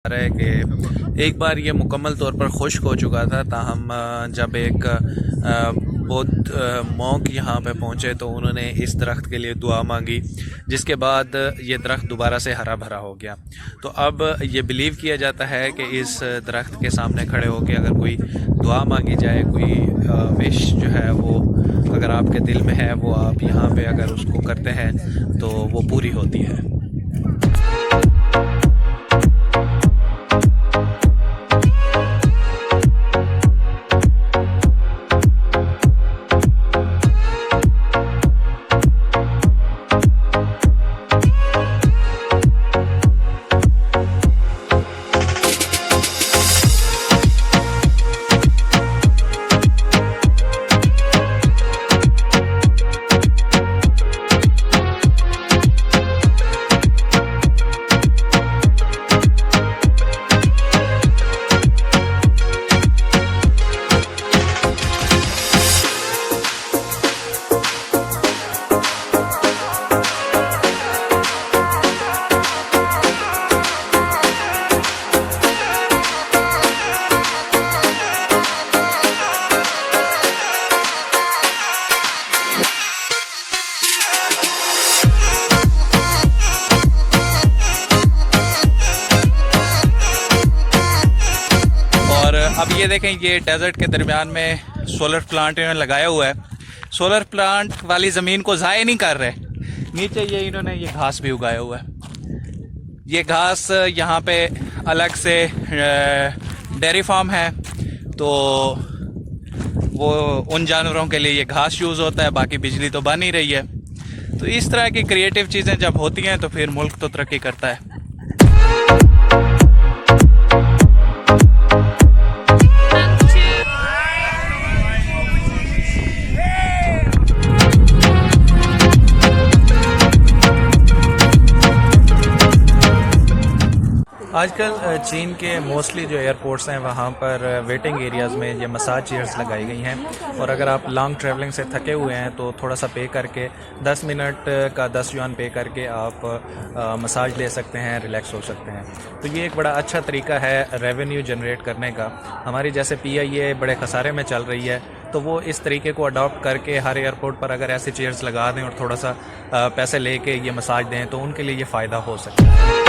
रहा है कि एक बार ये मुकम्मल तौर पर खुश्क हो चुका था, ताहम जब एक बौद्ध मॉन्क यहाँ पे पहुँचे तो उन्होंने इस दरख्त के लिए दुआ मांगी, जिसके बाद ये दरख्त दोबारा से हरा भरा हो गया। तो अब ये बिलीव किया जाता है कि इस दरख्त के सामने खड़े होकर अगर कोई दुआ मांगी जाए, कोई विश जो है वो अगर आपके दिल में है, वो आप यहाँ पे अगर उसको करते हैं तो वो पूरी होती है। अब ये देखें, ये डेजर्ट के दरमियान में सोलर प्लांट इन्होंने लगाया हुआ है। सोलर प्लांट वाली ज़मीन को ज़ाया नहीं कर रहे। नीचे ये इन्होंने ये घास भी उगाया हुआ है। ये घास यहाँ पे अलग से डेयरी फार्म है, तो वो उन जानवरों के लिए ये घास यूज़ होता है, बाकी बिजली तो बन ही रही है। तो इस तरह की क्रिएटिव चीज़ें जब होती हैं तो फिर मुल्क तो तरक्की करता है। आजकल चीन के मोस्टली जो एयरपोर्ट्स हैं वहाँ पर वेटिंग एरियाज़ में ये मसाज चेयर्स लगाई गई हैं, और अगर आप लॉन्ग ट्रैवलिंग से थके हुए हैं तो थोड़ा सा पे करके 10 मिनट का 10 युआन पे करके आप मसाज ले सकते हैं, रिलैक्स हो सकते हैं। तो ये एक बड़ा अच्छा तरीका है रेवेन्यू जनरेट करने का। हमारी जैसे PIA बड़े खसारे में चल रही है, तो वो इस तरीके को अडॉप्ट करके हर एयरपोर्ट पर अगर ऐसे चेयर्स लगा दें और थोड़ा सा पैसे लेके ये मसाज दें तो उनके लिए ये फ़ायदा हो सकता है।